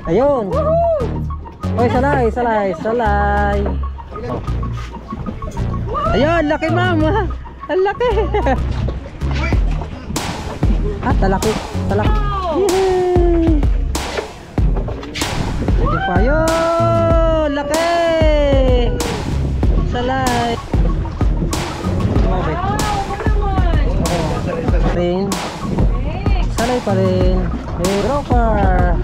Ayun. Oy, salay, salay, salay. Oh. Ayun, laki mama. Ang laki. Ah, talaki. Talaki. Yay! Sige pa yun. Laki. Salay. Rin. Salay pa rin. Hey, rocker.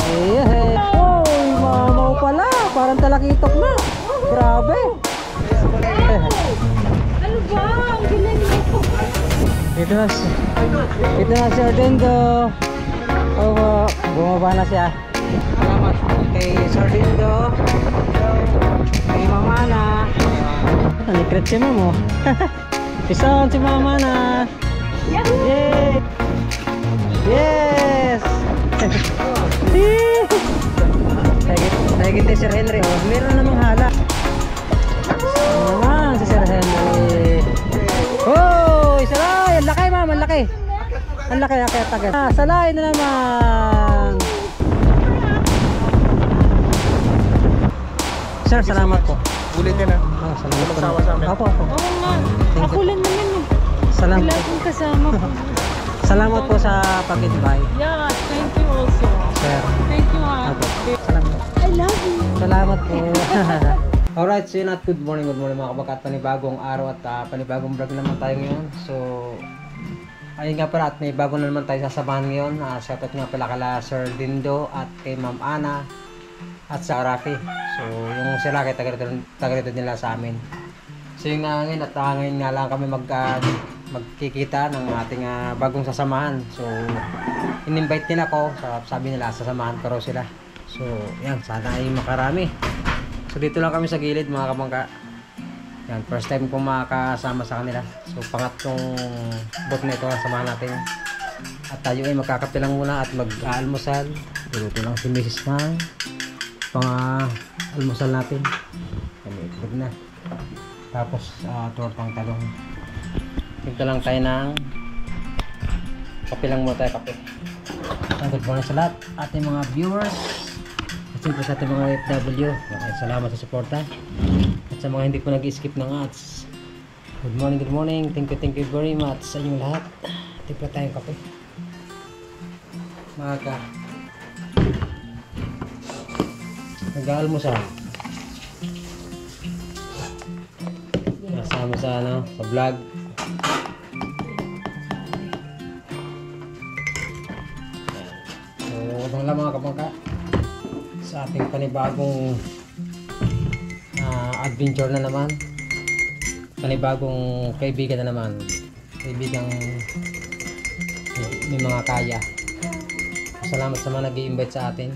Hey, hey. Oh, mamaw pala. Parang talakitok na. Grabe. Ano ba? Ang galing nito. Ito na si Ardendo. Oh, bumaba na siya. Salamat kay Ardendo. Kay Mama na. Nanikret si Mamo. Isang si Mama na. Yay! Yes! Tagit si Sir Henry. Oh, meron namang hala. Naman si Sir Henry. Oh, salay! Ang laki, ma'am, ang laki. Ang laki, tagal. Salay na naman. Sir, salamat po. Ulitin na. Oh, salamat po. Magsawa sa amin. Opo. Oo nga. Ako lang naman eh. Salamat. Wala akong kasama ko. Salamat po sa pag-invite. Yeah, thank you also. Sir. Thank you ha. Opo. Salamat. I love you. Salamat po. Alright, so yun at good morning mga kabakat. Panibagong araw at panibagong vlog naman tayo ngayon. So, ayun nga pala at may bago na naman tayo sasamahan ngayon. Shoutout nga pala kala Sir Dindo at kay Ma'am Ana at sa Rafi. So, yung sila kay taga-rito nila sa amin. So, yung ngayon at ngayon nga lang kami magkikita ng ating bagong sasamahan. So, in-invite nila ko. Sabi nila sasamahan ko raw sila. So, yan, sana ay makarami. So, dito lang kami sa gilid mga kamangka. Yan, first time kong makakasama sa kanila. So, pangatlong bot na ito ang samahan natin. At tayo ay magkakape lang muna at mag-aalmusal. Dito lang si Mrs. Mang. Pang-almusal natin. Kami itlog na. Tapos, tortang talong. Dito lang tayo ng kape lang muna tayo, kape. Good morning sa lahat ating mga viewers. At siyempre sa ating mga OFW, salamat sa suporta. At sa mga hindi po nag-skip ng ads, good morning, thank you very much sa inyong lahat. Tipla tayong kape. Maga nag-aalmusal. Nasama sa sa vlog. So, abang lang mga kapangka sa ating panibagong adventure na naman, panibagong kaibigan na naman, kaibigang may mga kaya. Salamat sa mga nag-i-invite sa atin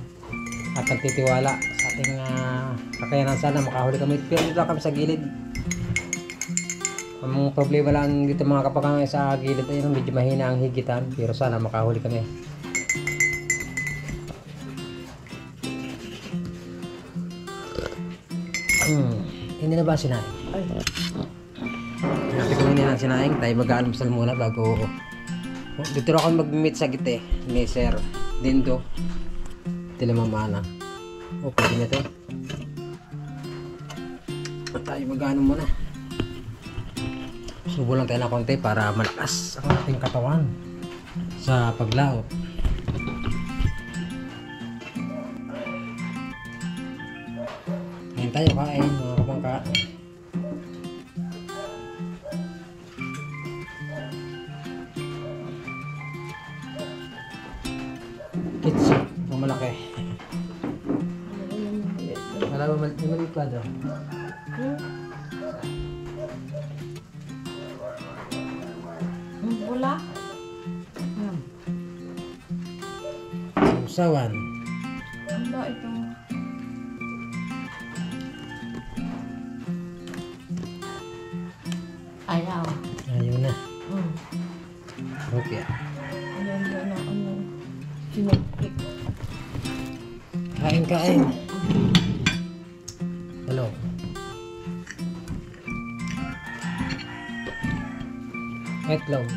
at nagtitiwala sa ating kakayanan. Sana makahuli kami, pero dito lang kami sa gilid. Ang problema lang dito mga kapakangay sa gilid ay medyo mahina ang higitan, pero sana makahuli kami. Hindi na ba sinaing? Nabi ko hindi na sinaing. Tayo mag-aalmusal muna bago dito rin ako mag-meet sa gite ni Sir Dindo Tila Mamana. O pwede na ito. Tayo mag-ano muna. Subo lang tayo ng konti para malakas ang ating katawan sa paglaot. Ngayon tayo kain mga kapangka. Kitsa, ang malaki. Wala ba maliit pa daw? Wala. Usawan. Ano ba ito? Ayaw. Ayaw na. Okay. Ayaw na ano. Sinagpik. Kain. Hello. Itlog.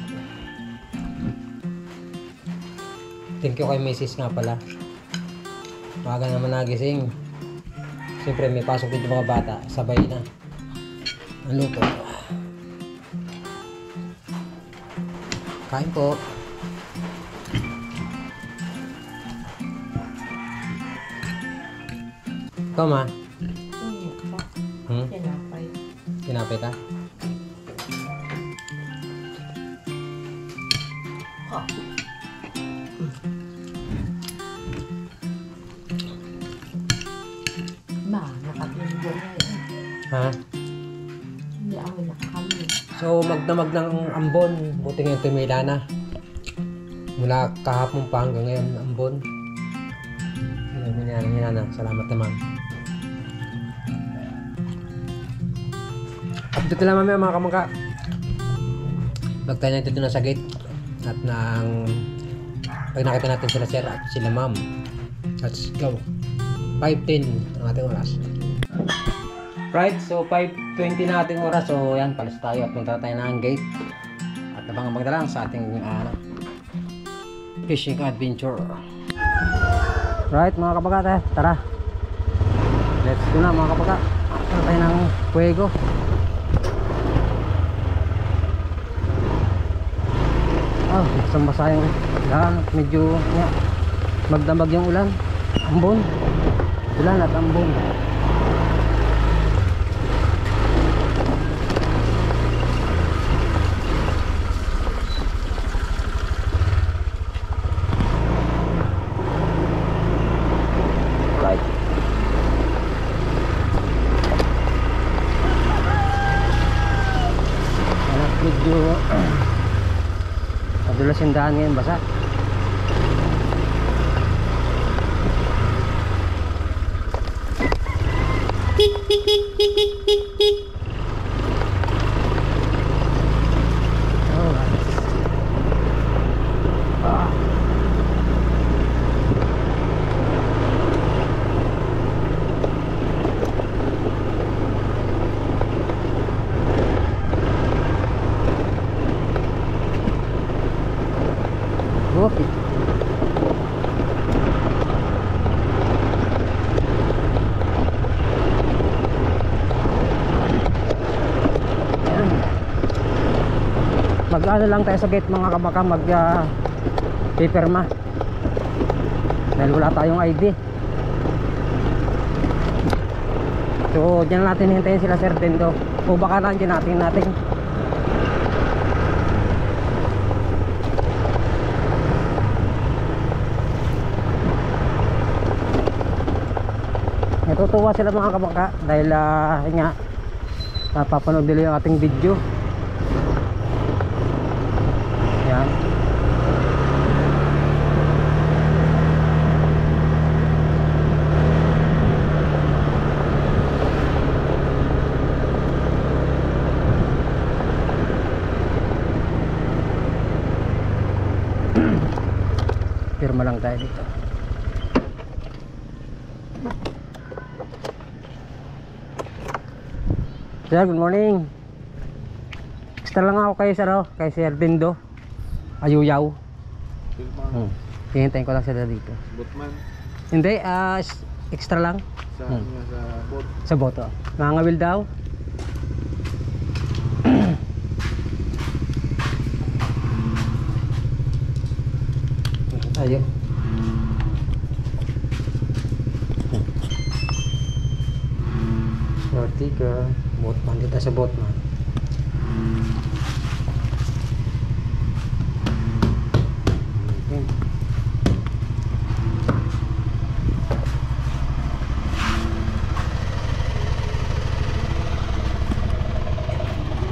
Thank you kay Mrs. nga pala. Umaga naman nagising. Siyempre may pasok dito mga bata. Sabay na. Ang luto. Kain po. Ikaw ma? Hindi pa. Hmm? Tinapay. Tinapay ka? Oh. Ma, nakabinggo na yun. Ha? Hindi ako nakakabing. So magdamag ng ambon. Buti ngayon tumila na. Mula kahapon pa hanggang ngayon ambon. Hina na. Salamat naman. Update lang mamaya mga kamangka. Magtayo natin dito na sa gate. At nang pag nakita natin sila sir at sila ma'am. Let's go. 5:10 ang ating oras. Right, so 5:20 na ating oras. So yan, palis tayo at punta tayo ng gate. At abang-abang na lang sa ating fishing adventure. Right mga kapagate, tara. Let's go na mga kapagate. Punta tayo ng Fuego. Oh, basang-basa yung daan. Medyo magdamag yung ulan. Ambon. Ulan at ambon. Right. Anak, medyo madulas yung daan ngayon, basa. Okay. Mag-ano lang tayo sa gate mga kabaka, pipirma dahil wala tayong ID. So dyan natin hintayin sila Sir Dindo o baka nandiyan natin natutuwa sila mga kabaka dahil nga napapanood nila yung ating video. Yan. Pirma lang tayo dito. Sir, good morning. Extra lang ako kay Sir, kay Sir Dindo. Ayuyaw. Hihintayin ko lang sila dito. Botman Hindi, extra lang. sa sa bot. Sa boto. Nangangawil daw. Ayo. Sorti ke Botman, kita sa Botman.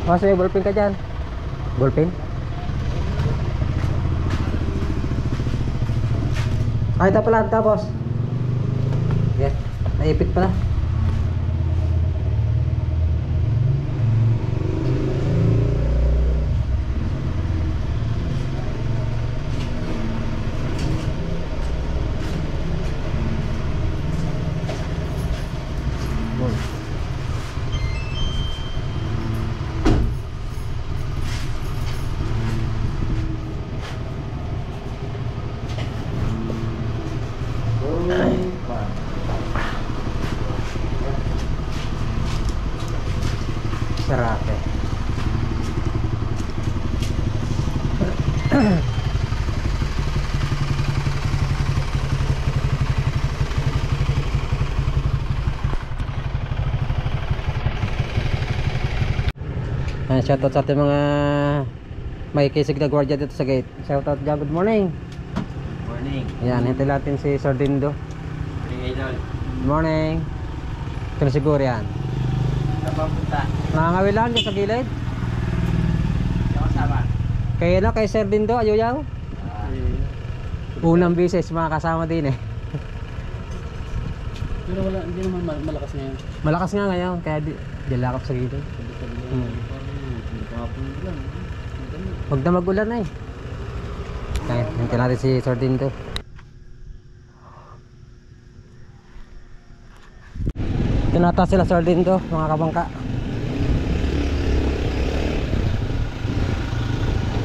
Mas may ballpen ka dyan? Ballpen? Ay, ito pala, tapos. Yan, naipit pala. Ayan, shoutout sa ating mga may kisig na gwardiya dito sa gate. Shoutout dyan, good morning. Morning. Ayan, hintay natin si Sir Dindo. Morning, Idol. Good morning. Ito na siguro yan. Saan ba punta? Nangangawi lang dyan sa gilid. Hindi ako kasama. Kaya na kay Sir Dindo, ayaw. Unang bisis, mga kasama din eh. Pero wala, hindi naman malakas ngayon. Malakas nga ngayon, kaya dilakap sa gilid. Hindi ka mapunin lang. Huwag na mag-ulan na eh. Kaya, hintay natin si Sir Dindo. Tinata sila Sir Dindo, mga kabangka.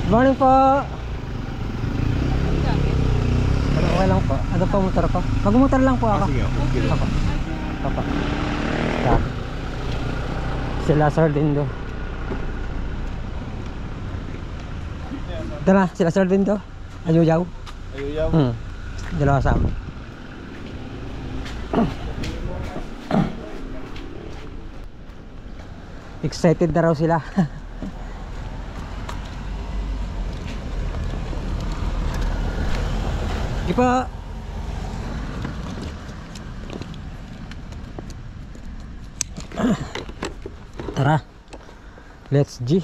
Good morning po. Okay lang po. Ano po motor ko? Mag-motor lang po ako. Sige. Papa. Sila Sir Dindo. Ito na, sila Sir Dindo. Ayaw. Ayaw. Dalawa sama. Excited na raw sila. Ipa. Tara. Let's G.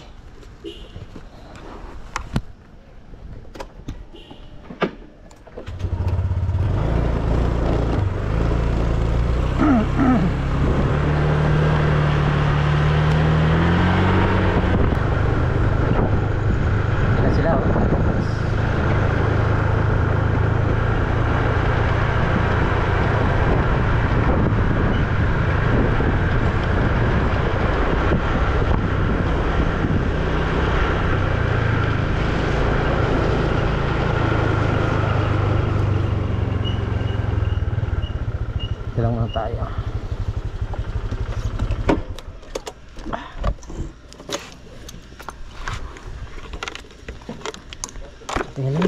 Sila oh. Silang muna tayo. Tingnan.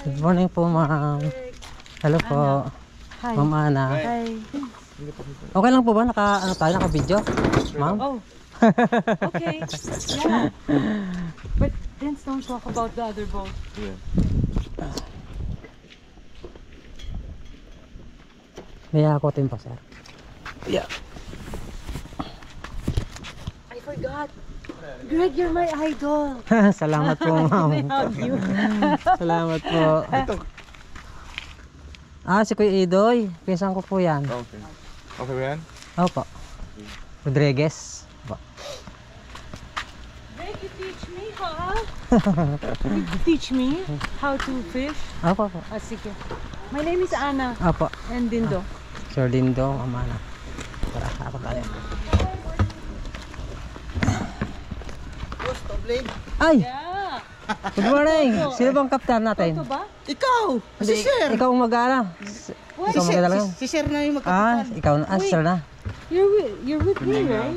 Good morning po, ma'am. Hello po. Hi. Ma'am Ana. Hi. Okay lang po ba naka video? Ma'am? Oh. Okay. Yeah. But then don't talk about the other boat. May akotin pa, sir. Yeah. I forgot. Greg, you're my idol. Salamat po, ma'am. Salamat po. Si Kuya Idoy. Pinsan ko po yan. Okay. Okay ba yan? Opo. Rodriguez. Opo. Greg, you teach me, huh? You teach me how to fish. Opo po. Sige. My name is Anna Opo. and Dindo. Sir Dindo, Ma'am Ana. Tara, ako tayo. Ay! Yeah. Good morning! Sino bang kaptan natin? Ito ba? Ikaw! Si Sir! Ikaw ang mag-aala. What? Ikaw mag-aala. Si Sir na yung magkakapan. Ikaw na. Sir na. You're with me, right?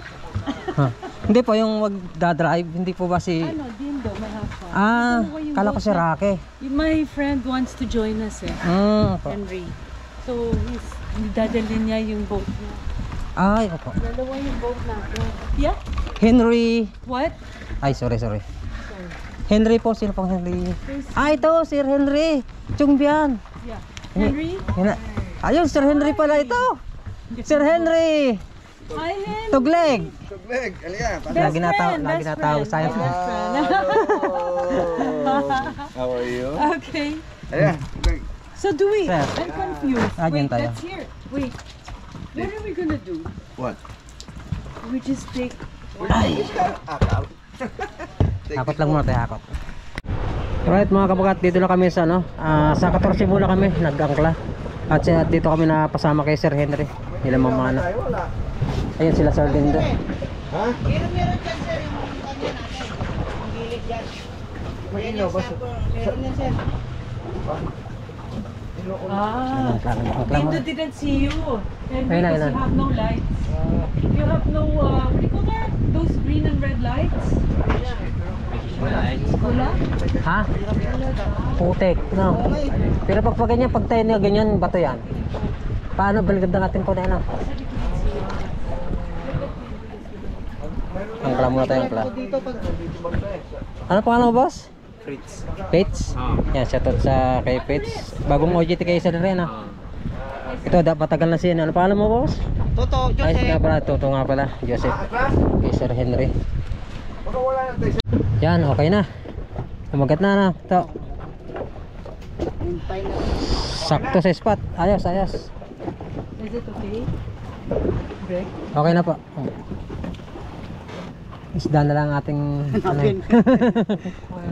Hindi po, yung magdadrive. Hindi po ba si... Ano, Dindo, my husband. Kala ko si Rocky. My friend wants to join us eh. Opo. Henry. So, dadalhin niya yung boat niya. Ay, opo. Dalawa yung boat natin. Yeah? Henry. What? Ay, sorry. Henry po, sino pong Henry? Ito, Sir Henry. Chungbian. Yeah. Henry? Ayun, Sir Henry pala ito. Sir Henry. Hi, Henry. Tugleg. Tugleg, alya. Lagi natawag sa'yo. How are you? Okay. Alya, tugleg. So do we? Sir. I'm confused. Dyan Wait, tayo. that's here. Wait. What are we gonna do? What? We just take... Akal. Hakot lang muna tayo, hakot. Alright mga kabagat, dito na kami sa sa 14 muna kami, nag-angkla. At dito kami napasama kay Sir Henry. Nila mamana. Ayun sila Sir Dindo. Ha? Meron dyan, Sir, yung kanya natin. Ang gilid dyan. Ayan yung sapo. Meron yan, Sir. Ah, Dindo didn't see you. And Ayun na, because ayun you na. have no lights. You have no, what do you call that? Those green and red lights? Wala? Ha? Putek, no? Pero pag ganyan, pag tayo na ganyan, bato yan. Paano baligad na natin po na ano? Angkla muna tayo, angkla. Dito pag Ano pangalan mo, boss? Fritz. Fitz? Yan, shoutout sa kay Fitz. Bagong OJT kayo sa rin, ha? Ito, matagal na siya. Ano pangalan mo, boss? Toto, Ay, Jose. nga pala, totoo nga pala. Joseph. Kay Sir Henry. Baka wala na tayo. Yan, okay na. Umagat na, na. Ito. Sakto sa spot. Ayos, ayos. Is it okay? Greg? Okay na po. Isda na lang ating ano. Well,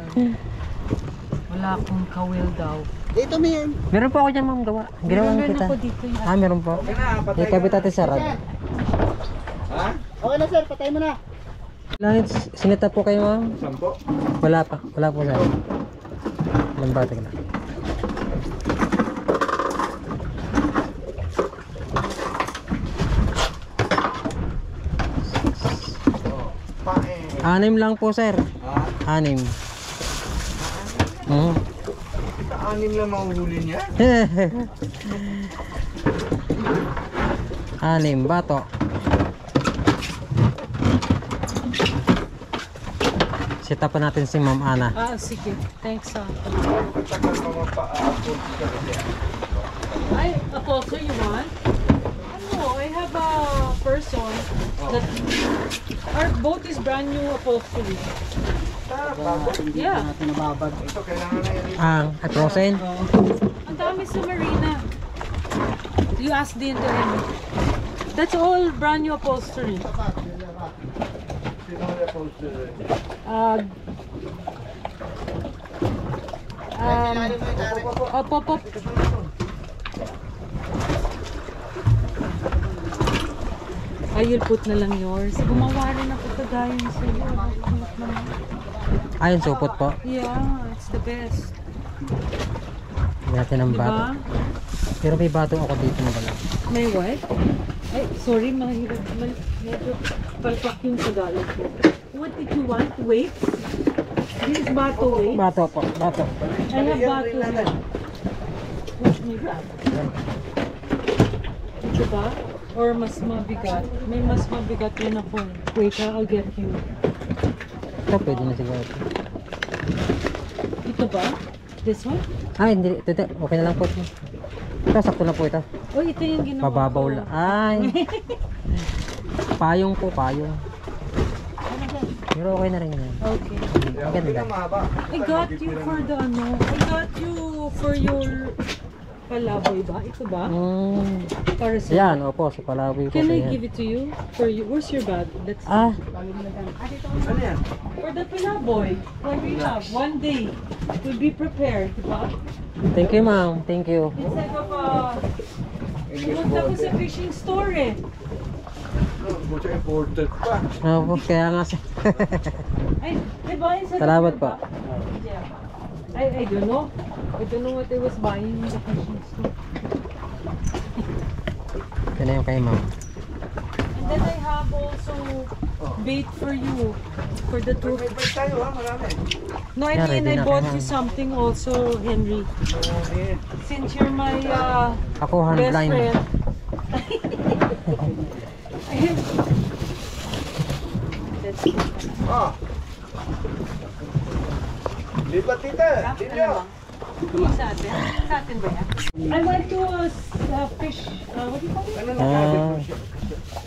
wala akong kawil daw. Dito may Meron po ako dyan, ma'am, gawa. Ginawa Meron kita. ako dito yan. Ah, meron po. Ikabit natin sa rad. Ha? Okay na sir, patay mo na. Langit, sinita po kayo, ma'am? Sampo? Wala pa. Wala po, sir. Lambating na. Pae. 6 lang po, sir. Ha? 6. Mhm. Anim lang mahuhuli niya? 6 bato. Sita pa natin si Ma'am Ana. Ah, sige. Thanks, Pagtagal mo mapa-afford ka kasi. I upholster you want? No, I have a person that our boat is brand new upholstery. Yeah. Natin nababag. Ito kailangan na yan. At frozen. Ang dami sa marina. You ask din to him. That's all brand new upholstery. Sino na poster? Uh, Op. I will put na lang yours. Gumawa rin ako kagaya niya sa'yo. Ayun, supot po. Yeah, it's the best. Hindi natin ang bato. Diba? Pero may bato ako dito na bala. May what? Ay, sorry, mahirap. Medyo palpak yung Tagalog ko. What did you want? Wait? This is bato wait? Bato po, bato. I have bato here. Watch me back. Ito ba? Or mas mabigat? May mas mabigat yun ako. Wait ha, I'll get you. Ito, pwede na siguro. Ito ba? This one? Ay, hindi. Ito, okay na lang po. Ito, sakto na po ito. Oh, ito yung ginawa Pababaw ko. lang. Ay. Payong po, payong. Pero okay na rin yan. Okay. Ang ganda. Mahaba. I got you for the ano. I got you for your palaboy ba? Ito ba? Para sa... Yan, opo, sa Palawi po. Can I yan. give it to you? For you? Where's your bag? Let's see. Ah, Ano yan? For the palaboy. What we have. One day. We'll be prepared. Diba? thank you, ma'am. Thank you. Instead of pumunta ko sa fishing store eh. Buta imported pa. Opo, kaya nga siya. Ay, diba? Instead Salamat of po. Yeah. I don't know. I don't know what I was buying in the fishing store. Ito na yung kay ma'am. And then I have also bait for you. For the two. May bait tayo ha, marami. No, I Yeah, mean, ready I na bought kayo. you something also, Henry. Okay. Since you're my Ako, hand best blind. friend. That's Ah. Lipat tita. Dito. sa atin. Sa atin ba yan? I went to fish, what do you call it? Ano na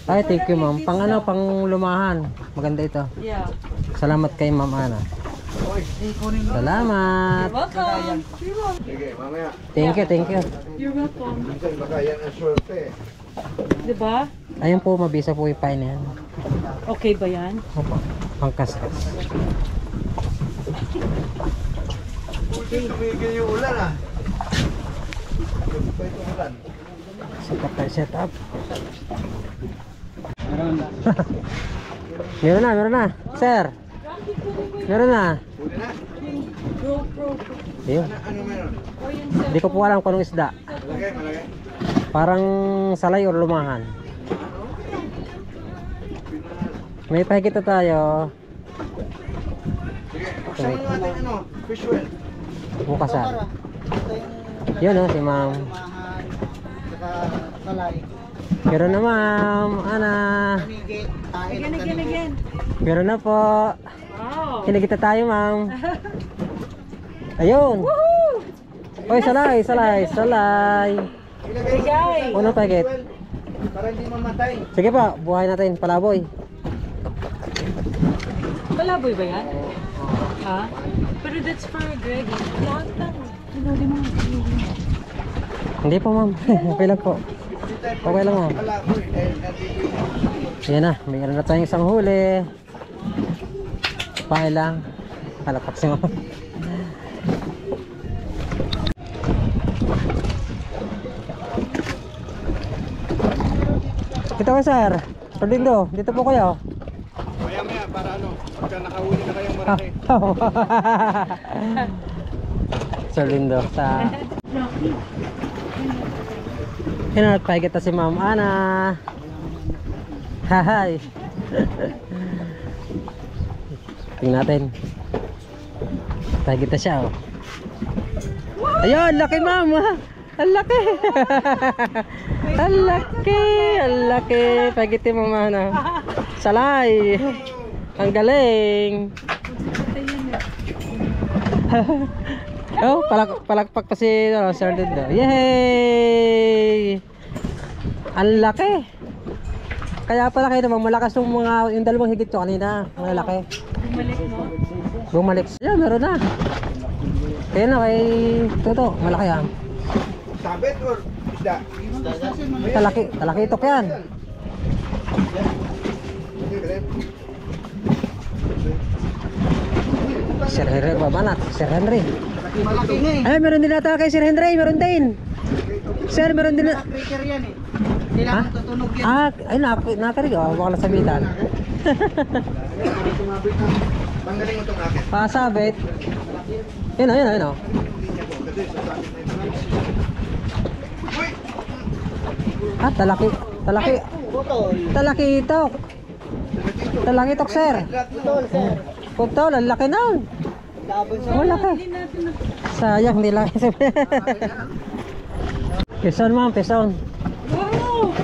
Ay, thank you, ma'am. Pang ano, pang lumahan. Maganda ito. Yeah. Salamat kay Ma'am Ana. Salamat. Welcome. Sige, mamaya. Thank you, thank you. You're welcome. Minsan baka yan ang swerte. Diba? Ayun po, mabisa po yung pain yan. Okay ba yan? Opo, pangkaskas. Tumigil yung ulan ah. Pa itong ulan. Sikat tayo set up. Meron na. Sir. Meron na. Huli na. GoPro. Ayun. Ano meron? O yung Hindi ko po alam kung anong isda. Malagay, malagay. Parang salay or lumahan. May pakita tayo. Buksan mo natin ano, fish well. Bukasan. Ito yung Yun si ma'am. lumahan, saka salay. Pero na ma'am, ana. Panigit, tayo ng ganito. Pero na po. Wow. Kinagita tayo ma'am. Ayun. Oy, salay. Bigay. Unang packet. Para hindi mamatay. Sige pa, buhay natin, palaboy. Palaboy ba yan? Ha? Pero that's for Greg. Lahat lang. Hinuli mo. Hindi po ma'am, okay lang po. Okay lang ma'am. Wala ko eh. Dahil nandito Yan na, mayroon na tayong isang huli. Pahay lang. Halapak si ma'am. Kita ko sir, Perdindo, dito po kayo. maya para ano, pagka nakahuli na kayong marami. Sir Lindo sa hinanagpahigit na si Ma'am Ana. Hi. Tingnan natin. Pahigit na siya oh. Ayun, laki ma'am. Ang laki. Ang laki. Ang laki. Pahigit mo Ma'am Ana. Salay. Ang galing. Oh, palakpak pa si Sir Lindo. Yay! Ang laki. Kaya pala kayo namang malakas yung dalawang higit ko kanina. Ang laki. Bumalik mo. Bumalik. Yeah, meron na. Kaya na kay Toto, malaki yan. Sabit or isda? Talaki itok yan. Sir Henry, babanat. Sir Henry. Malaki nga eh. Ay, meron din nata kay Sir Henry. Meron din. Sir, meron din na... Cracker yan eh. Kailangan tutunog yan. Ay, nakarig. Oh, baka lang sabitan. Tanggalin mo itong akin. Pasabit. Yun o. Talaki itok. Talaki itok, sir. Putol, sir. Putol, ang laki na. Labon sa Ang laki. Sayang, hindi lang. Peson ma'am, peson. Wow!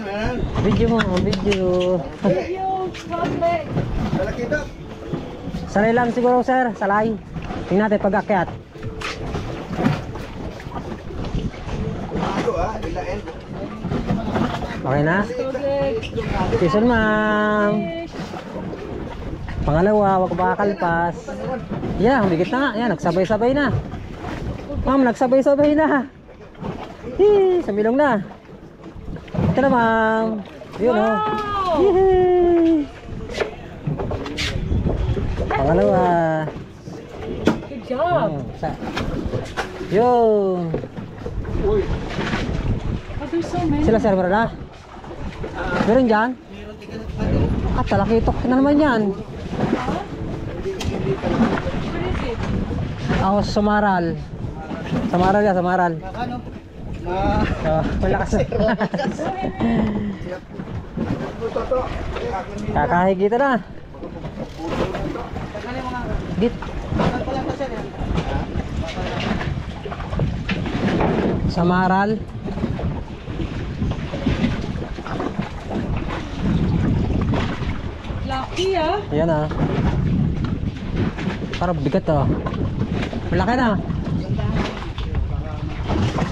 Meron. Video mo, video. Yung chocolate. Malaki ito. Salay lang siguro, sir. Salay. Tingnan natin pag-akyat. Ito ilain. Okay na? Chocolate. Peson ma'am. Pangalawa, wag makakalpas. Yan, humigit na nga. Yan, nagsabay-sabay na. Ma'am, nagsabay-sabay na. Sa milong na. Ito na ma'am. Yun o. Wow! Pangalawa. Good job. Yun. Oh, there's so many. Sila sir, meron na? Meron dyan? Talakitok na naman yan. What is it? Ako, Sumaral. Samaral yan, Samaral. ano? Malakas na. Kakahigita na. Git. Samaral. Lucky ah. Ayan ah. Parang bigat oh. Malaki na.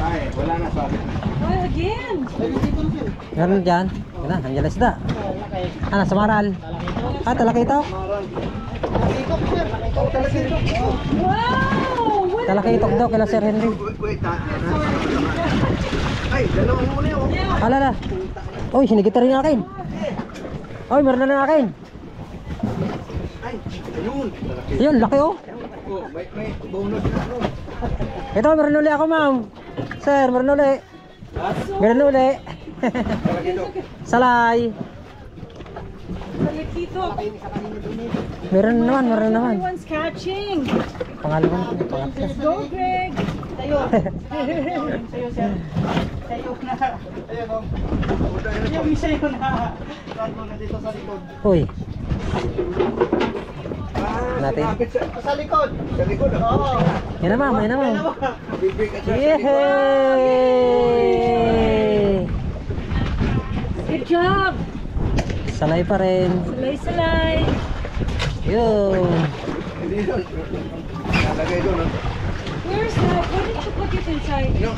Ay, wala na sabi. Oh, again. Meron dyan. Yan na, nandiyan na isda. Samaral. Talakitok. Wow! What? Talakitok daw kila Sir Henry. Wait. Ay, dalawang muna yun. Alala. Uy, hinigit na rin akin. Uy, meron na rin akin. Ay, ayun. Yun, laki oh. Oh, may bonus na ano. Ito, meron uli ako ma'am. Sir, meron uli. Meron uli. Malaki ito. Salay. Salakito. Meron naman, meron naman. Everyone's catching. Pangalawa na, pangatlo. Let's go, Greg. Tayo. Tayo, sir. Tayo na. Ayun, oh. Yung isa yun na. Rado na dito sa likod. Uy. Natin. Sa likod. Sa likod, oo. Yan naman, may naman. Bibig at sa Yehey! Good job. Salay pa rin. Salay-salay. Yun. Hindi doon. Nalagay doon. No? Where's that? Why did you put it inside? No.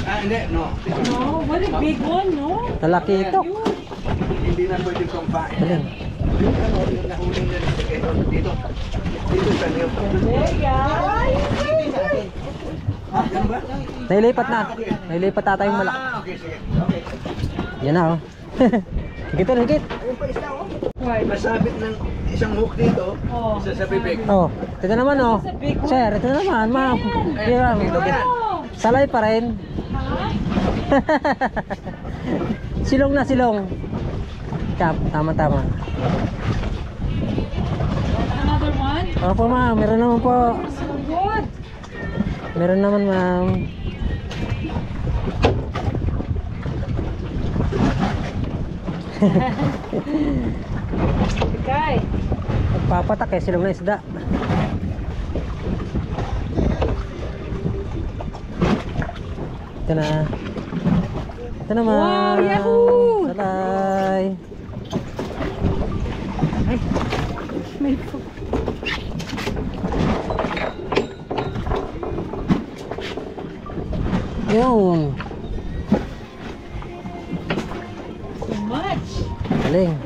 Hindi. No. No, what a big one, no? Talaki ito. Hindi na pwede kumpain. Galing. Yung ano, yung nahuli na dito. Dito sa niyo. There, guys. Yan ba? Nailipat na. Nailipat ata yung malaki. Okay, sige. Okay. Yan na oh. Higit ulit, higit. Ayun pa isa, oh. Why? Masabit ng isang hook dito. Oh. Isa sa bibig. Oh, ito naman oh. That's a big one. Sir, ito naman, ma'am. Yan. Oh. Salay pa rin. Huh? Silong na, silong. Tama. Another one? Opo ma'am, meron naman po. So good. Meron naman ma'am. Okay. Papatak eh, silong na isda. Ito na. Ito naman. Wow, yahoo! Salay. Ay, may po. Yun. So much. Galing.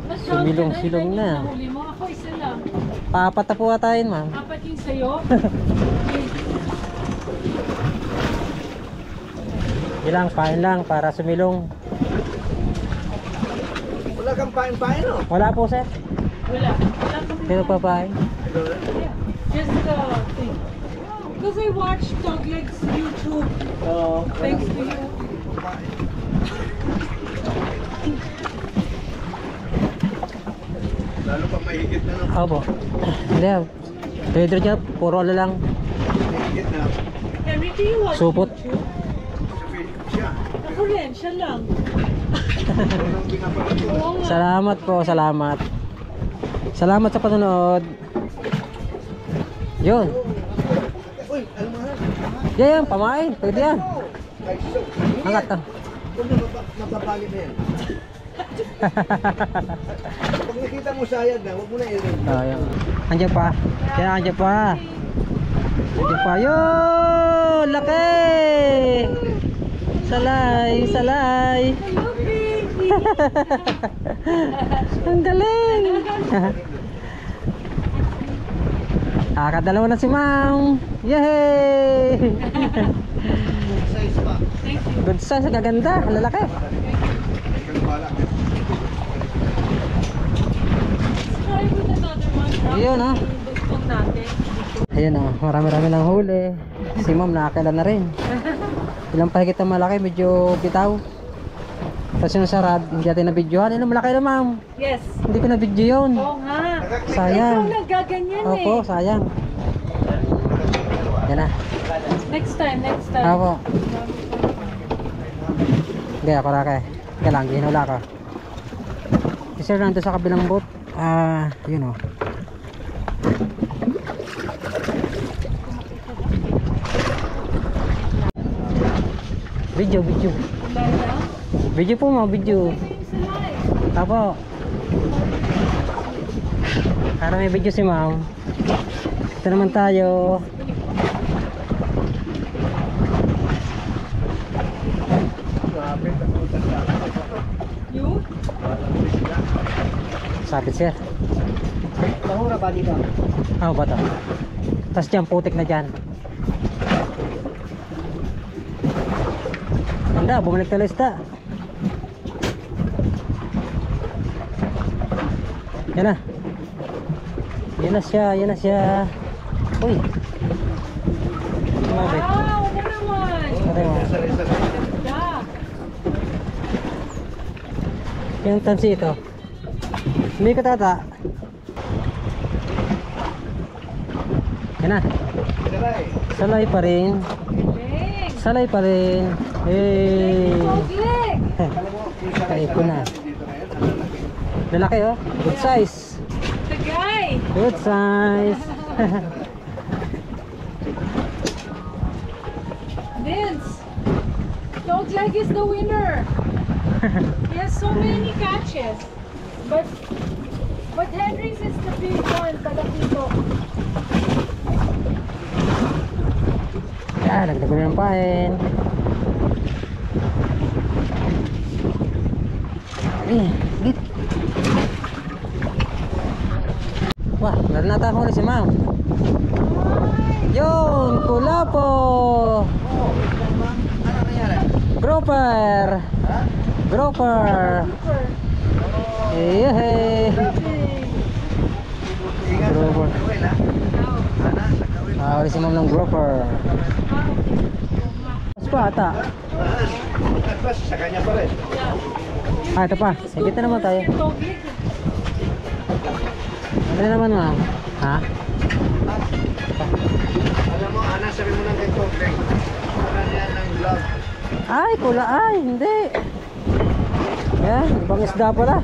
Masyado Sumilong-silong na. Nahuli mo. Ako isa lang. Papat na po atayin ma'am. Apat yung sa'yo. Ilang, pain lang para sumilong. Wala kang pain-pain, no? Wala po sir. Wala. Wala kami. Sino pa pain? Yeah. Just the thing. Because I watched Dogleg's YouTube. Oo. Thanks to you. Lalo pa mahigit na, no? Opo. Hindi. Pedro niya, puro ano lang. Mahigit na. Henry, do you watch Supot. YouTube? Sabihin siya. Ako rin, siya lang. Walang pinapalito. Oo nga. Salamat po, salamat. Salamat sa panonood. Yun. Uy, alam mo na. Yan, pamain. Pwede yan. Ay, so. Angat ah. Huwag na mapapali na yan. Pag nakita mo sayad na, huwag mo na i-ring. Ayan. Andiyan pa. Yan, andiyan pa. Andiyan pa. Yun! Laki! Salay, salay. Hello, baby. Ang galing! Kadalawa na si ma'am. Yay! Size pa. Thank you. Good size, gaganda. Ang lalaki. Ikaw bala. Let's try with another one. Ayun, ah. Gusto natin. Ayun oh, marami-rami lang huli. Si ma'am nakakailan na rin. Ilang pahigit na malaki, medyo bitaw. Tapos yung sarad, hindi natin na-videohan. Ayun, malaki na ma'am. Yes. Hindi ko na-video yun. Oo nga. Sayang. Ikaw nagaganyan Opo, eh. sayang. Yan na. Next time, next time. Opo. Hindi, ako rake. Kailangan, ginula ka. Si sir nandun sa kabilang boat. Yun oh. Video. Wala lang. Video po mo, video. Apo. Para may video si ma'am. Ito naman tayo. You? Sabit sir. Tahura ba dito? Ba to? Tapos dyan, putik na dyan. Handa, bumalik na lista. Yan na. Yan na siya. Uy. Grabe. Wow, what a one. Pare mo. Isa-isa. Yeah. Yung tansi ito. Hindi ka tata. Yan na. Salay pa rin. Salay pa rin. Hey. Kaya ko na. Lalaki oh. Good size. The guy. Good size. Vince. Dog leg is the winner. He has so many catches. But Hendrix is the big one, Talakito. Yan, nagdago na ng pain. Git. Wah, meron na tayo si ma'am. Yun, kulapo. Grouper. Grouper. Hey. Grouper. Huli si ma'am ng grouper. Mas pa ata. Sa kanya pa rin. Ah, ito pa. Kita naman tayo. Ano naman ma'am? Ha? Alam mo, Ana, sabi mo ng kento, kukunan yan ng vlog. Ay, kula ay, hindi. Yan, ibang isda pala.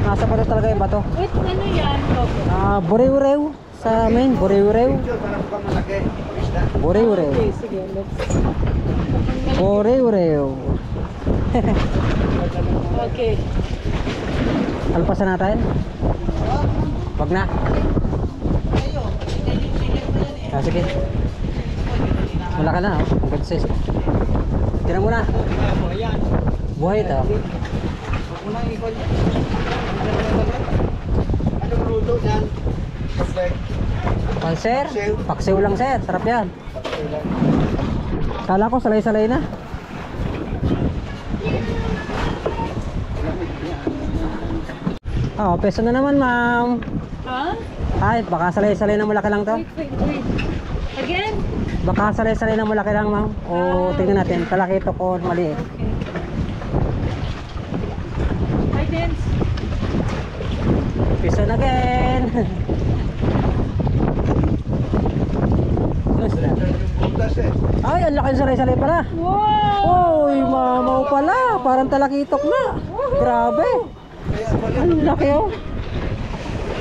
Nasa pa talaga yung bato. Wait, ano yan, Coco? Burew-rew. Sa amin, burew-rew. Picture, para mukhang malaki. Isda. Burew-rew. Okay, sige, let's... Burew-rew. Okay. Alpasan natin? Wag na. Ah, sige. Wala ka na, oh. Ang good size. Tira mo na. Buhay ito. Anong luto niyan? Perfect. Sir? Paksiw lang sir, sarap yan. Kala ko salay-salay na. Oh, peso na naman ma'am. Huh? Ay, baka salay-salay na malaki lang to. Wait. Again? Baka salay-salay na malaki lang ma'am. O tingnan natin, talakito ko maliit. Okay. Hi, Vince. Peso na again. Butas eh. Ay, ang laki ng salay-salay pala. Wow! Uy, mamaw pala. Parang talakitok na. Grabe. Kaya pala, Ang laki oh.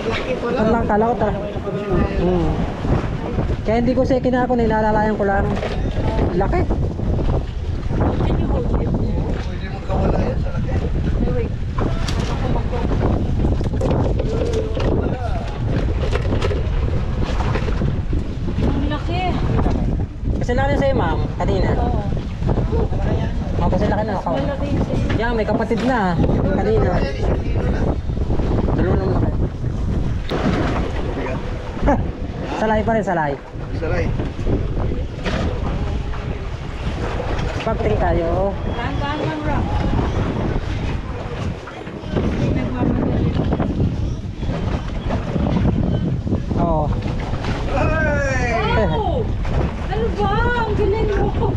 laki pala. Ang lang, kala ko talaga. Kaya hindi ko siya kinako, nilalalayan ko lang. Laki. Can you hold it? Pwede mong kawala yan sa laki. Wait. Ang laki. Kasi laki na sa'yo ma'am, kanina. Oo. Oh, kasi laki na. Malaki yung sa'yo. Yan, may kapatid na. Kanina. Isang kilo na. Dalawa naman laki. Salay pa rin, salay. Saray. Pagting tayo. Dahan-dahan lang, Rock. Hindi nagmamadali. Oo. Ay! Wow! Ano ba? Ang galing mo!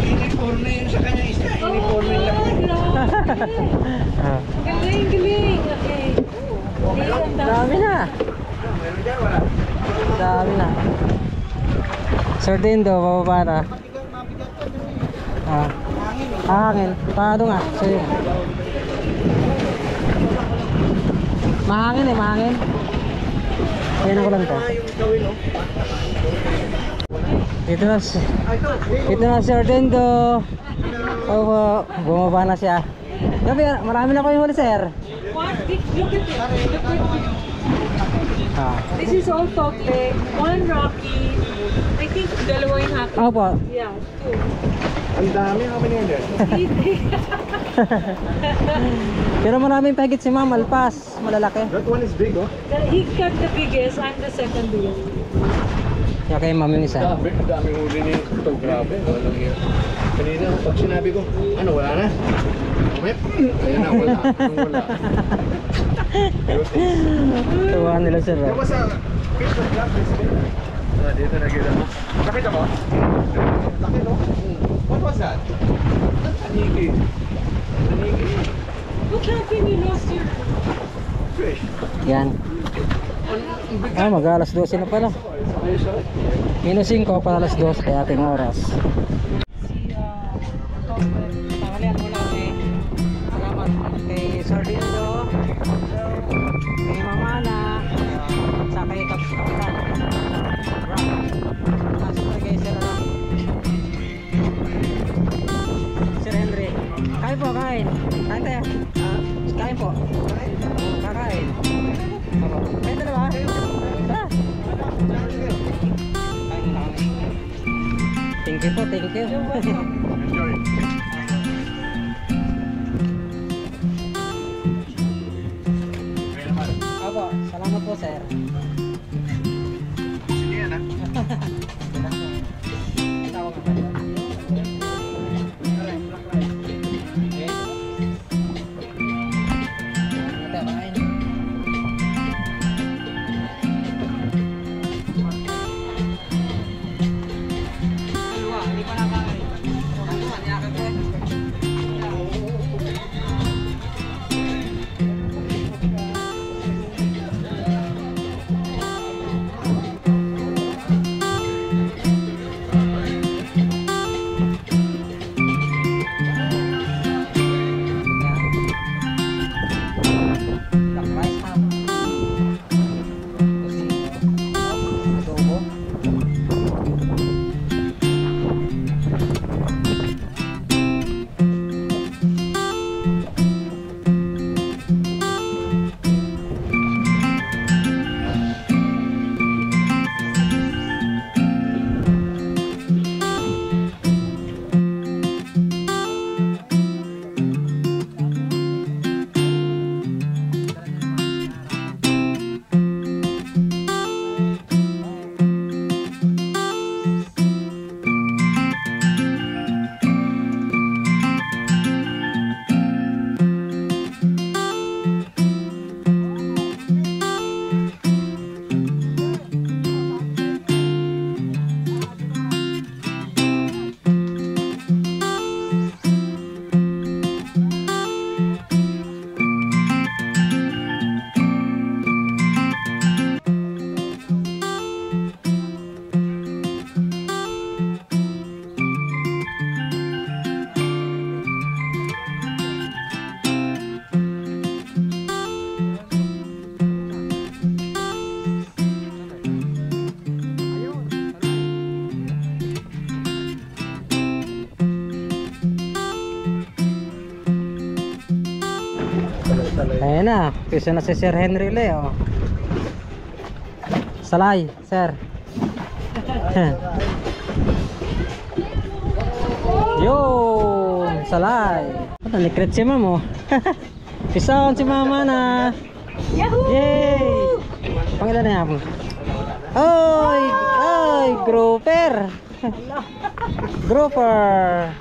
Uniforme yun sa kanya isda. Uniforme lang. Grabe! Ah, Galing! Okay. Okay, ang dami na. Meron dyan, wala. Dami na. Sir Dindo, bababa na. Ah, hangin. Paano nga? Sa'yo. Mahangin eh, mahangin. Kaya ko lang to. Yung gawin, oh. Dito na si Sir Dindo. Oh, bumaba na siya. Gabi, marami na ko yung huli, sir. What? Look at it. Look at it. Ah. This is all togle. One Rocky. I think dalawa yung haki. Opo. Yeah, two. Ang dami, how many are there? Pero maraming pahigit si ma'am, alpas. Malalaki. That one is big, oh. He got the biggest. I'm the second biggest. Yung kay ma'am yung isa. Dami huli niya ito. Grabe, walang yan. Kanina, pag sinabi ko, ano, wala na? Umep. Ayan na, wala. Anong wala? Tuwa nila sir. There was a fish that got this thing. Dito nakita mo. Nakita mo? Laki, no? What was that? Aniki. Aniki. What happened? You lost your... Yan. Ah, mag-alas 12 na pala. Minus 5 para alas 2 kaya ating oras. Tanghalian muna kami. Salamat kay Sir Dindo, kay Mamana, sa kay Kapitan. Siyempre kay Sir Sir Henry. Kain po, kain. Kain tayo. Kain po. Kakain. Kain na ba? Tara. Kain muna kami. Thank you po, thank you. Enjoy. Opo, salamat po sir. Sige yan, ha? Tawag ka ba? Ayan na, pisa na si Sir Henry Leo. Salay, sir. Yo, salay. Ano, nikret si mamo. Pisaon si mama na. Yahoo! Yay! Pangilan na yan. Oy, oy, grouper. Grouper.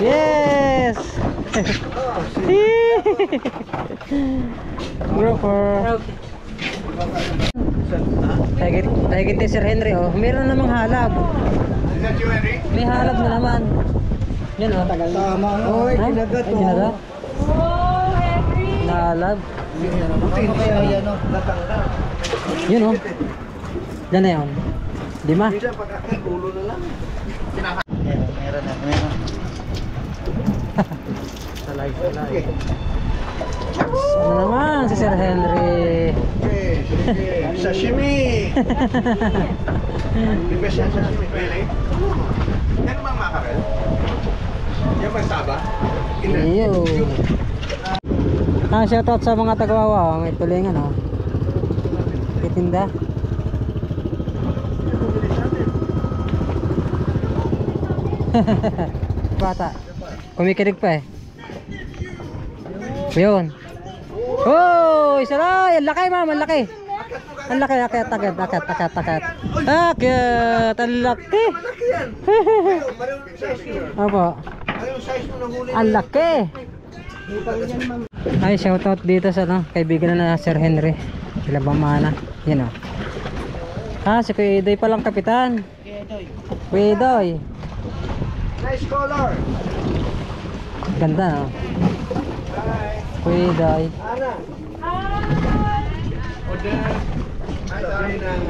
Yes. Grouper. Tayo kita Sir Henry, oh. Meron namang halab. Is that you, Henry? May halab na naman. Yan, oh. Tama. Oy, kinagat Ay, mo. kinagat. Oh, Henry! Halab. Buti hindi kaya yan, no? Natanggal. Yun, oh. Yan na yun. Lima. Minsan pagkakit, ulo na lang. Meron na, meron. Salay. Ano naman si Sir Henry? Okay, sige. Sashimi! The best yan sashimi. Really? Yan bang makarel? Yan bang saba? Iyo. Shoutout sa mga tagawawa. May tulingan, oh. Titinda. Bata. Kumikilig pa eh. Yun. Oh, isa na. Ang laki, ma'am. Ang laki. Ang laki. Akyat. Akyat. Ang laki. Opo. Ang laki. Ay, shoutout dito sa kaibigan na Sir Henry. Sila Bamana. Yan, oh. Si Kuya Idoy palang kapitan. Kuya Idoy. Nice color! Ganda, no? Kuya Day. Ana. Hi! Order. Sabi ng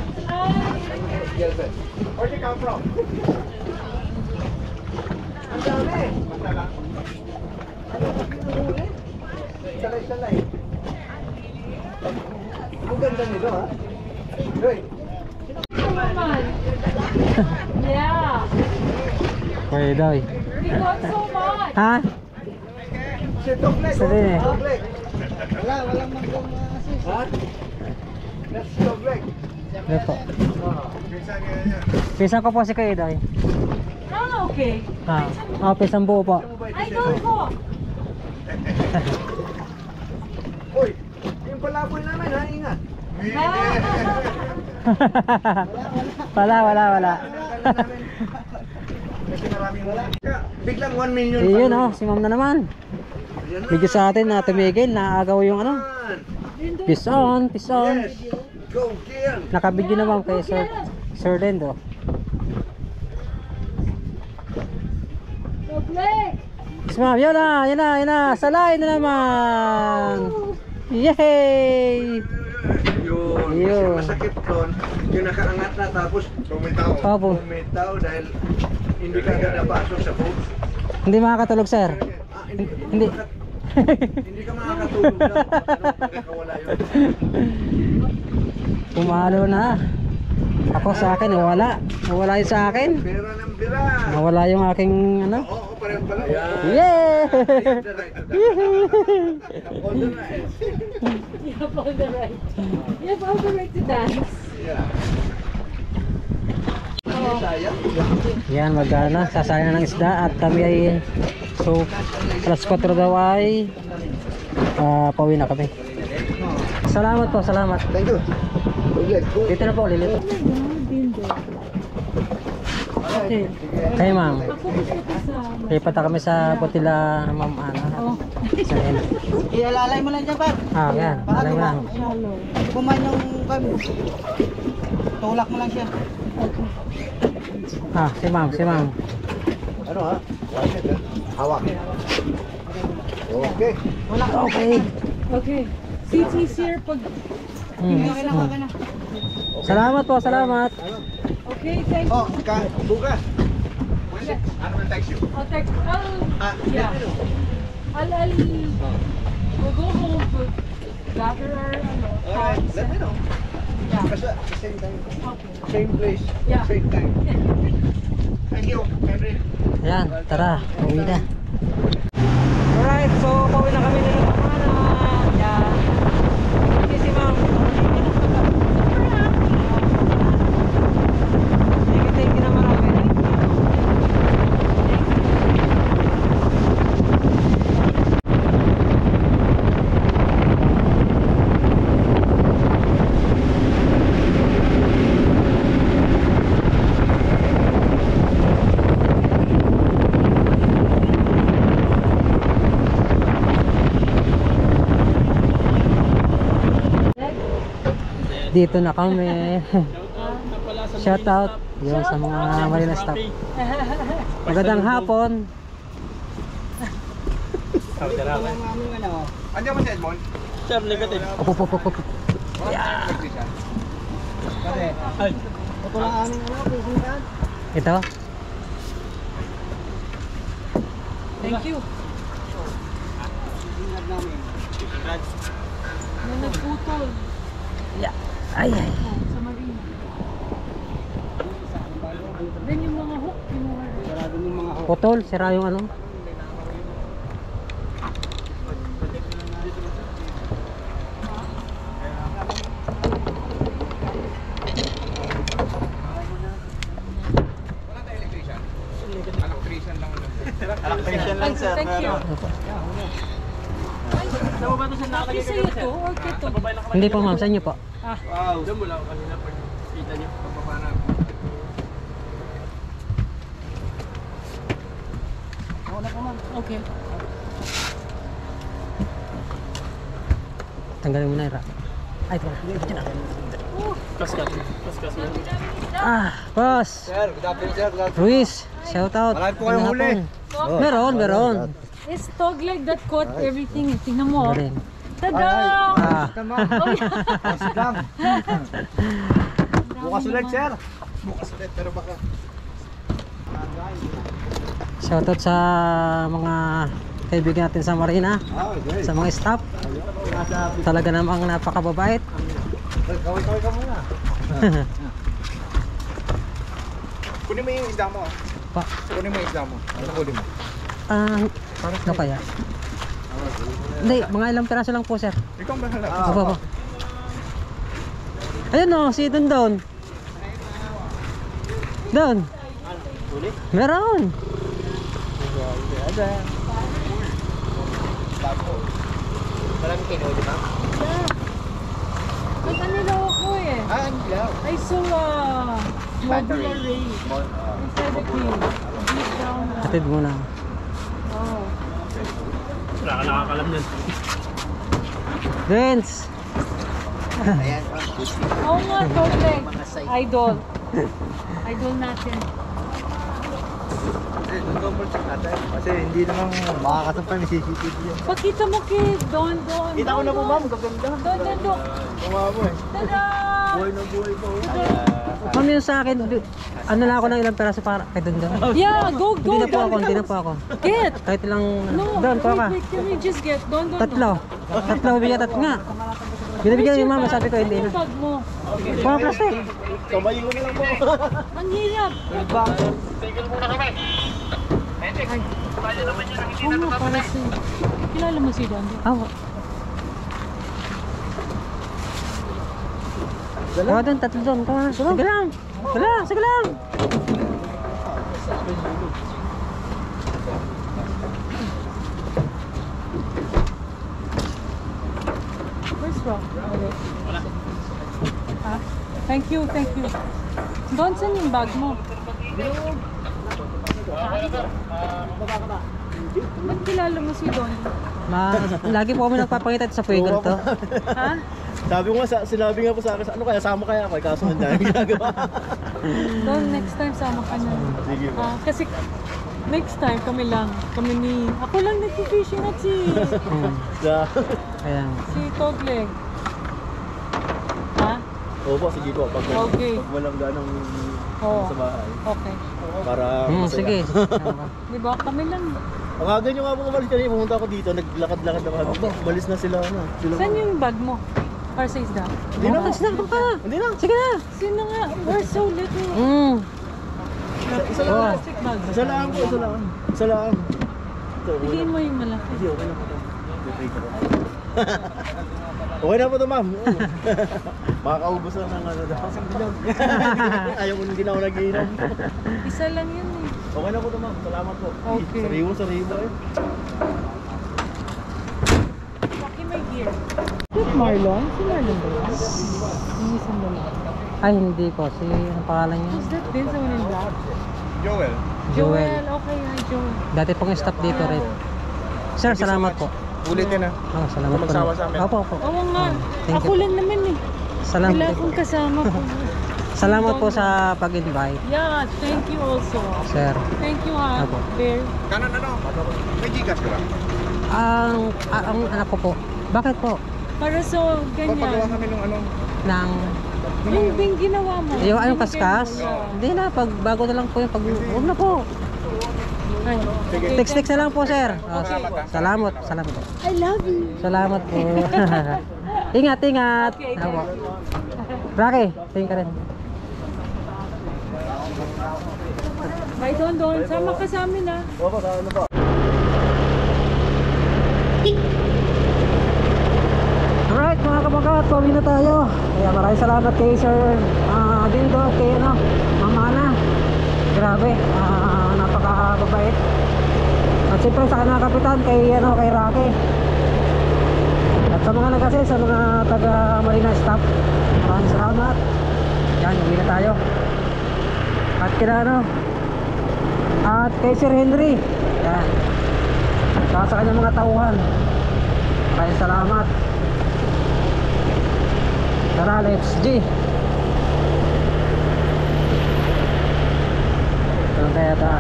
girlfriend. Where do you come from? Ang dami. Basta lang. Ano ba pinuhuli? Salay-salay. Ang ganda nito ha. Doy. Naman. Yeah. Kuya Day. We got so much. Ha? Si Doglek. Sabi eh. Doglek. Walang magkong assist. Ha? That's Doglek. Ano po? Pisan ko po si Kuya Day. Ah, okay. Pisang buo po. Ay, go po. Uy, yung palaboy namin ha, ingat. Wala. Kasi maraming wala. Biglang 1 million. Iyon oh, si ma'am na naman. Ayan na. Medyo sa atin na tumigil, naagaw yung ano. Peace on. Yes. Go, Kian. Nakabidyo na ma'am kay Sir Dendo. Doble. Yes ma'am, yun na. Salay na naman. Yay! Yun. Kasi masakit doon. Yung nakaangat na tapos bumitaw. Opo. Bumitaw dahil hindi ka agad napasok sa boat. Hindi makakatulog sir. Hindi. Hindi ka makakatulog daw. Nakawala yun. Pumalo na. Ako sa akin, nawala. Nawala yung sa akin. Bira ng bira. Nawala yung aking ano. Oo, pareho pala. Yay! All the right. You have all the right. You have all the right to dance. Yeah. Sayang. Yan, magana, sasayang ng isda at kami ay so alas 4 daw ay pauwi na kami. Salamat po, salamat. Thank you. Good. Dito na po, lilito. Okay. Hey ma'am, Ako gusto ko sa... lipat na kami sa Botila ma'am Ana. Oh, Sa end. Ialalay mo lang dyan, par. Yan, alam mo lang. shallow. Kumain yung kami. Tulak mo lang siya. Si ma'am. Ano ha? Hawak. Okay. Okay. Okay. See, it's easier pag... Okay na, okay na. Salamat po, salamat. Okay, thank you. Oh, bukas. When it? I'm gonna text you. I'll text... Yeah. We'll go home to gather our Alright, thoughts. let me know. Yeah. Basta, same time. Okay. Same place. Yeah. Same time. Thank you, Henry. Ayan, tara, pauwi na. Alright, so pauwi na kami nila naman. Yan. Thank you si ma'am. Thank you na marami. Dito na kami. Shout out yun sa mga marina staff. Magandang hapon. Andiyan mo si Edmond? Op. Ito lang aming pupuntahan. Ito. Thank you. Ingat namin. May nagputol Ay. sa marina. Then yung mga hook, kinuha rin. Sarado yung mga hawak. Putol, sira yung ano. Thank you. Bakit sa'yo to or kito? Hindi po ma'am, sa inyo po. Wow. Diyan mo lang kanina pag kita niyo pagpapanap. Okay. Tanggalin mo na yung rack. Ay, ito na. Boss. Sir, good afternoon sir. Ruiz, shout out. Marami po kayong huli. Meron. It's Togleg that caught everything. Tingnan mo. Galing. Tada! Ah. Oh, yeah. Bukas ulit, sir. Bukas ulit, pero baka. Shoutout sa mga kaibigan natin sa Marina, Okay. sa mga staff. Talaga namang napakababait. Kaway-kaway ka muna. Kunin mo yung isda mo. Pa, Kunin mo yung isda mo. Ano kunin mo? ano kaya? Hindi, mga ilang piraso lang po, sir. Ikaw ang bahala. Opo, opo. Ayun o, si Don. Don. Meron. Maraming kino, di ba? Kanila ako eh. Ang ilaw. I saw modular ray inside the cave. Deep down. Atid muna. Oh. Wala ka nakakalam yan. Vince. Ayan. Oo nga, Togleg. Idol. Idol natin. Double check natin. Kasi hindi naman makakasampay may CCTV yan. Pakita mo kay Don. Kita ko na po, ma'am. Gaganda. Don. Kumawa mo eh. Tada! Buhay na buhay po. Ma'am, yun sa akin, ano lang ako ng ilang piraso para kay Don. Yeah, go. Hindi na po ako. Get. Kahit ilang, No, Don, kuha ka. wait, can we just get Don? Tatlo bigat nga. Binibigyan yung mama, sabi ko hindi na. Bag mo. Kuha plastic. Kamayin ko na lang po. Ang hirap. Tigil muna kami. Ay. Oo nga, para si... Kilala mo si Don? Oh. Kuha doon, tatlo doon. Kuha na. Sige lang. Sige lang. Where's Rock? Ha? Thank you. Don, saan yung bag mo? Ba't kilala mo si Don? Lagi po kami nagpapakita sa Fuego to. Ha? Sabi ko nga, sinabi nga po sa akin, ano kaya, sama kaya ako, kaso hindi namin ginagawa. Don, next time sama ka na. Sige po. Kasi next time kami ni... Ako lang nag-fishing at si Kaya. Togleg. Ha? Opo, sige po, pag Okay. walang ganong Oo. sa bahay. Okay. Para masaya. Sige. Di ba? Kami lang. Ang aga nyo nga po umalis kanina, pumunta ako dito, naglakad-lakad na kami. Umalis na sila, ano. Saan yung bag mo? Para sa isda? Hindi na. Hindi na. Sige na. Sino nga? We're so little. Isa lang. Plastic bag. Isa lang po, isa lang. Ito, Bigyan mo yung malaki. Hindi, okay na po ito. Okay na po ito, ma'am. Makakaubos na ng ano daw. Ayaw ko hindi na ako nag-iinom. Isa lang yun eh. Okay na po ito, ma'am. Salamat po. Okay. Sariwa eh. Paki may gear. Who's Marlon? Si Marlon ba yun? Yung isang lalaki. Ay, hindi po. Anong pangalan niya? Who's that din sa one in black? Joel. Joel. Okay, hi Joel. Dati pong staff dito rin. Sir, salamat po. Ulitin na. Oh, salamat po. Magsawa sa amin. Opo. Oo nga. Thank Ako you. lang naman eh. Salamat. Wala akong kasama po. Salamat po sa pag-invite, Yeah, thank you also. sir. Thank you ha, Apo. Bear. Kanan ano? May gigas ka ba? Ang anak ko po. Bakit po? Para sa Papagawa ganyan. kami ng ano. Nang Yung bing ginawa mo. yung anong Binigay kaskas? mo, yeah. Hindi na, pag bago na lang po yung pag... Huwag na po. Ay, okay, Text na lang po, sir. Oh, salamat po. I love you. Salamat po. Ingat. Okay, Apo. Rocky, tingin ka rin. Bye, Don. Sama ka sa amin ha. Opo, ano po? Alright mga kabagat, pauwi na tayo. Kaya maraming salamat kay Sir Dindo, kay Ma'am Ana. Grabe, napakababait. At siyempre sa kanang kapitan kay Rocky. At sa mga nag-assist, sa mga taga Marina staff, maraming salamat. Yan, uwi na tayo. At at kay Sir Henry. Yan. Sa kanyang mga tauhan. Maraming salamat. Tara, let's G. Ano kaya ta?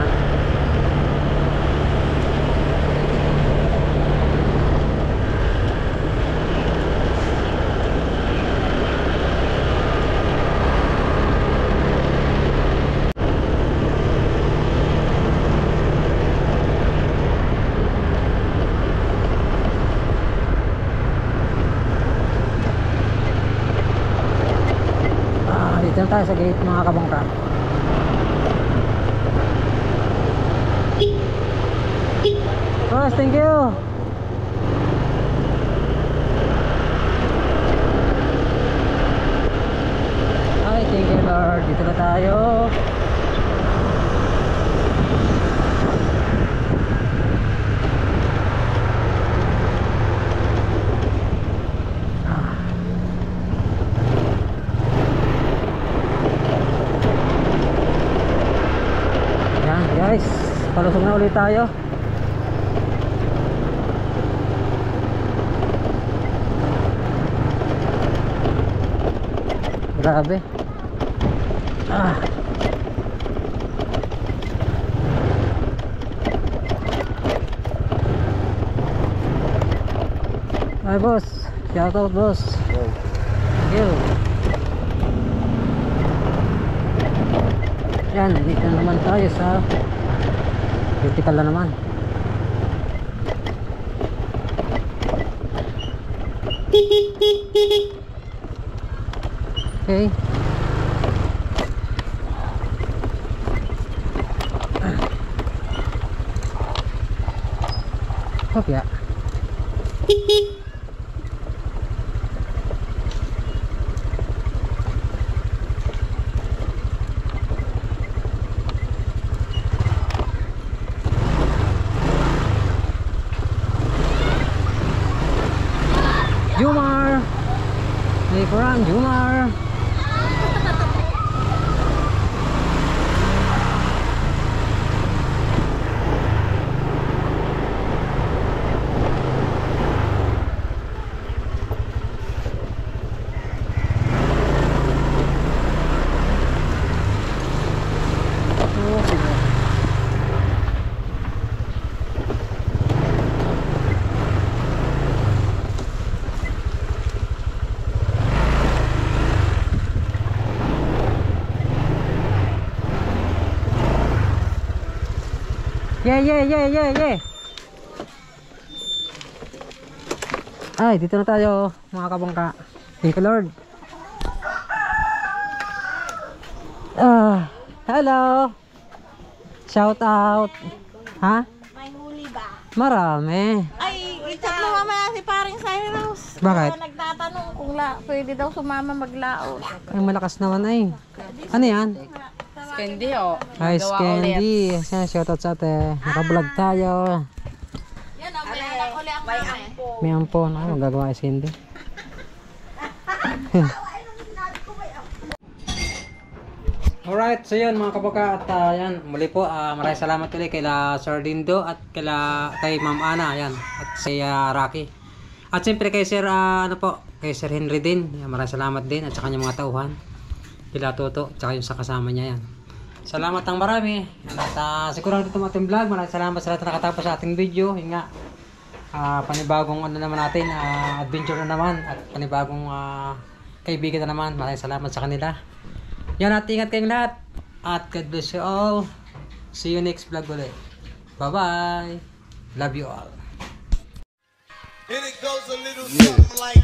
tayo sa gate mga kabangka. Boss, thank you. Ay, thank you Lord. Dito na tayo. Yan guys, palusog na ulit tayo. Grabe. Ay boss, shout out boss. Thank you. Yan, dito na naman tayo sa critical na naman. Okay. Kopya. Jumar. Likuran Jumar. Yeah. Ay, dito na tayo mga kabangka. Thank you Lord. Hello. Shout out. Ha? May huli ba? Marami. Ay, i-chat mo mamaya si paring Cyrus. Bakit? Nagtatanong kung pwede daw sumama maglaot. Ay, malakas naman ay. Ano yan? Candy oh. Ay, Candy. Shout out sa ate. Nakablog tayo. Yan ang may anak uli ang mami. May ampon. Ay, magagawa si Candy. Alright, so yun mga kabaka at yan, muli po maraming salamat ulit kila Sir Dindo at kay Ma'am Ana yan, at si Rocky. At siyempre kay Sir kay Sir Henry din, yan, maraming salamat din at sa kanyang mga tauhan. Kila Toto, tsaka yung sa kasama niya yan. Salamat ang marami. At siguro dito ang ating vlog. Maraming salamat sa lahat na nakatapos sa ating video. Yun nga, panibagong ano naman natin, adventure na naman at panibagong kaibigan na naman. Maraming salamat sa kanila. Yan, at ingat kayong lahat. At God bless you all. See you next vlog ulit. Bye-bye. Love you all. And it goes a little something like